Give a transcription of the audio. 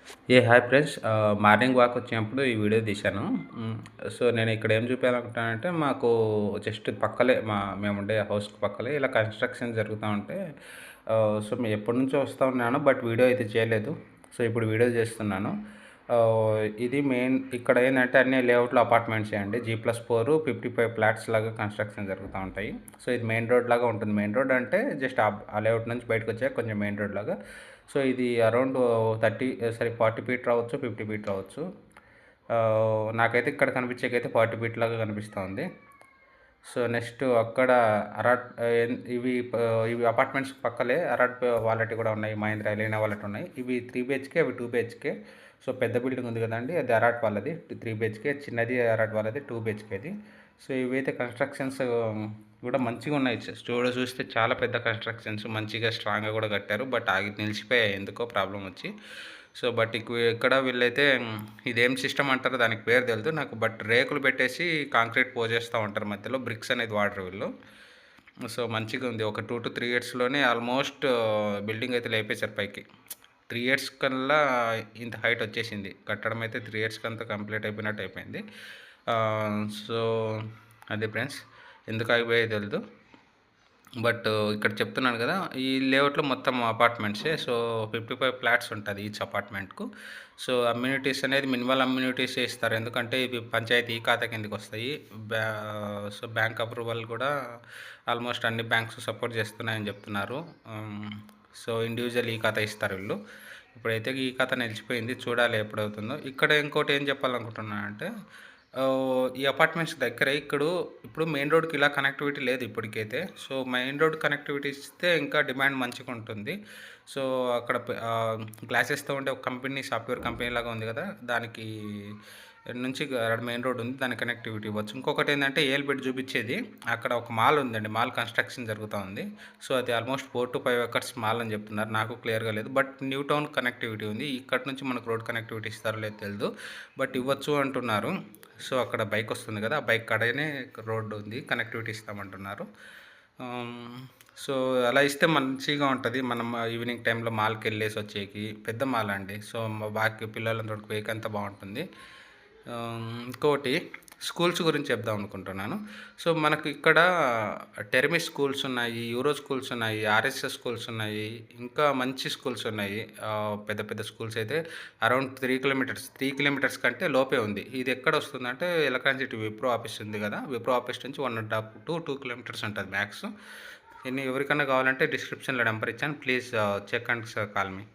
Hi friends. Morning walk వచ్చినప్పుడు ఈ video తీశాను. హ్మ్. సో, నేను ఇక్కడ ఏం చూపియాలనుకుంటున్నానంటే, మాకు జస్ట్ పక్కలే మేముండే హౌస్‌కి పక్కలే ఇలా కన్‌స్ట్రక్షన్ జరుగుతా ఉంటే, సో, ఎప్పటినుంచో వస్తా ఉన్నాను. బట్ వీడియో అయితే చేయలేదు. సో, ఇప్పుడు వీడియో చేస్తున్నాను. ఇది మెయిన్ ఇక్కడ ఏందంటే అన్ని లేఅవుట్‌లో అపార్ట్మెంట్సే అండి. G+4 55 ఫ్లాట్స్ లాగా కన్‌స్ట్రక్షన్ జరుగుతా ఉంటాయి. సో, ఇది మెయిన్ రోడ్ లాగా ఉంటుంది. మెయిన్ రోడ్ అంటే జస్ట్ ఆ లేఅవుట్ నుంచి బయటకొచ్చాక కొంచెం మెయిన్ రోడ్ లాగా. సో, ఇది అరౌండ్ 40 ఫీట్ రావచ్చు, 50 ఫీట్ రావచ్చు. నాకైతే ఇక్కడ కనిపించేకైతే 40 ఫీట్ లాగా కనిపిస్తా ఉంది. సో, నెక్స్ట్ అక్కడ అరాట్ ఎన్ ఇవి ప ఇవి అపార్ట్మెంట్స్ పక్కలే అరాట్ వాళ్ళటివి కూడా ఉన్నాయి. మహీంద్రా, ఎలినా వాళ్ళటివి ఉన్నాయి. ఇవి 3 బీహెచ్‌కే, అవి 2 బీహెచ్‌కే. సో, పెద్ద బిల్డింగ్ ఉంది కదండీ! అది అరాట్ వాళ్ళది 3 బీహెచ్‌కే. చిన్నది అరాట్ వాళ్ళది 2 బీహెచ్‌కేది. సో, ఇవైతే కన్‌స్ట్రక్షన్స్ కూడా మంచిగున్నాయి. చూస్తే చాలా పెద్ద కన్‌స్ట్రక్షన్స్ మంచిగా స్ట్రాంగ్‌గా కూడా కట్టారు. బట్ ఆగి నిలిచిపోయాయి ఎందుకో ప్రాబ్లమ్ వచ్చి. సో, బట్ ఇక్కడ వీళ్ళైతే ఇదేం సిస్టమ్ అంటారో దానికి పేరు తెలీదు నాకు. బట్ రేకులు పెట్టేసి కాంక్రీట్ పోసేస్తా ఉంటారు మధ్యలో. బ్రిక్స్ అనేది వాడరు వీళ్ళు. సో, మంచిగా ఉంది. ఒక 2-3 ఇయర్స్‌లోనే ఆల్మోస్ట్ బిల్డింగ్ అయితే లేపేశారు పైకి. 3 ఇయర్స్ కల్లా ఇంత హైట్ వచ్చేసింది. కట్టడం అయితే 3 ఇయర్స్‌కంతా కంప్లీట్ అయిపోయినట్టు అయిపోయింది. సో, అదే ఫ్రెండ్స్. ఎందుకు ఆగిపోయాయో తెలీదు. బట్ ఇక్కడ చెప్తున్నాను కదా! ఈ లేఅవుట్‌లో మొత్తం అపార్ట్మెంట్సే. సో, 55 ఫ్లాట్స్ ఉంటది ఈచ్ అపార్ట్మెంట్‌కు. సో, అమ్యూనిటీస్ అనేది మినిమల్ అమ్యూనిటీసే ఇస్తారు. ఎందుకంటే ఇవి పంచాయతీ ఈ ఖాతా కిందకొస్తాయి. బ్యా సో, బ్యాంక్ అప్రూవల్ కూడా ఆల్మోస్ట్ అన్ని బ్యాంక్స్ సపోర్ట్ చేస్తున్నాయని చెప్తున్నారు. సో, ఇండివిజువల్ ఈ ఖాతా ఇస్తారు వీళ్ళు. ఇప్పుడైతే ఈ ఖాతా నిలిచిపోయింది. చూడాలి ఎప్పుడవుతుందో. ఇక్కడ ఇంకోటి ఏం చెప్పాలనుకుంటున్నానంటే ఈ అపార్ట్మెంట్స్ దగ్గరే ఇప్పుడు మెయిన్ రోడ్‌కి ఇలా కనెక్టివిటీ లేదు ఇప్పటికైతే. సో, మెయిన్ రోడ్ కనెక్టివిటీ ఇస్తే ఇంకా డిమాండ్ మంచిగుంటుంది. సో, అక్కడ గ్లాసెస్‌తో ఉండే ఒక కంపెనీ సాఫ్ట్‌వేర్ కంపెనీ లాగా ఉంది కదా! దానికి నుంచి మెయిన్ రోడ్ ఉంది. దానికి కనెక్టివిటీ ఇవ్వచ్చు. ఇంకొకటేందంటే ఏల్‌బెట్ చూపిచ్చేది. అక్కడ ఒక మాల్ ఉందండి. మాల్ కన్‌స్ట్రక్షన్ జరుగుతా ఉంది. సో, అది ఆల్మోస్ట్ 4-5 ఎకర్స్ మాల్ అని చెప్తున్నారు. నాకు క్లియర్‌గా లేదు. బట్ న్యూ టౌన్ కనెక్టివిటీ ఉంది. ఇక్కడి నుంచి మనకు రోడ్ కనెక్టివిటీ ఇస్తారో లేదో తెలీదు. బట్ ఇవ్వచ్చు అంటున్నారు. సో, అక్కడ బైక్ వస్తుంది కదా! ఆ బైక్ కాడనే రోడ్డు ఉంది. కనెక్టివిటీ ఇస్తామంటున్నారు. హ్మ్. సో, అలా ఇస్తే మంచిగా ఉంటది. మనం ఈవినింగ్ టైంలో మాల్‌కెళ్ళేసి వచ్చేకి. పెద్ద మాల్ అండి. సో, పిల్లలని తోడుకుపోయేకి అంతా బావుంటుంది. ఇంకోటి స్కూల్స్ గురించి చెప్దాం అనుకుంటున్నాను. సో, మనకు ఇక్కడ టెర్మిస్ స్కూల్స్ ఉన్నాయి, యూరో స్కూల్స్ ఉన్నాయి, ఆర్ఎస్ఎస్ స్కూల్స్ ఉన్నాయి, ఇంకా మంచి స్కూల్స్ ఉన్నాయి. పెద్ద పెద్ద స్కూల్స్ అయితే అరౌండ్ 3 కిలోమీటర్స్ కంటే లోపే ఉంది. ఇది ఎక్కడొస్తుందంటే ఎలక్ట్రానిక్ సిటీ విప్రో ఆఫీస్ ఉంది కదా! విప్రో ఆఫీస్ నుంచి 1.5-2 కిలోమీటర్స్ ఉంటది మ్యాక్స్. ఎవరికన్నా కావాలంటే డిస్క్రిప్షన్‌లో నంబర్ ఇచ్చాను. Please check and call me.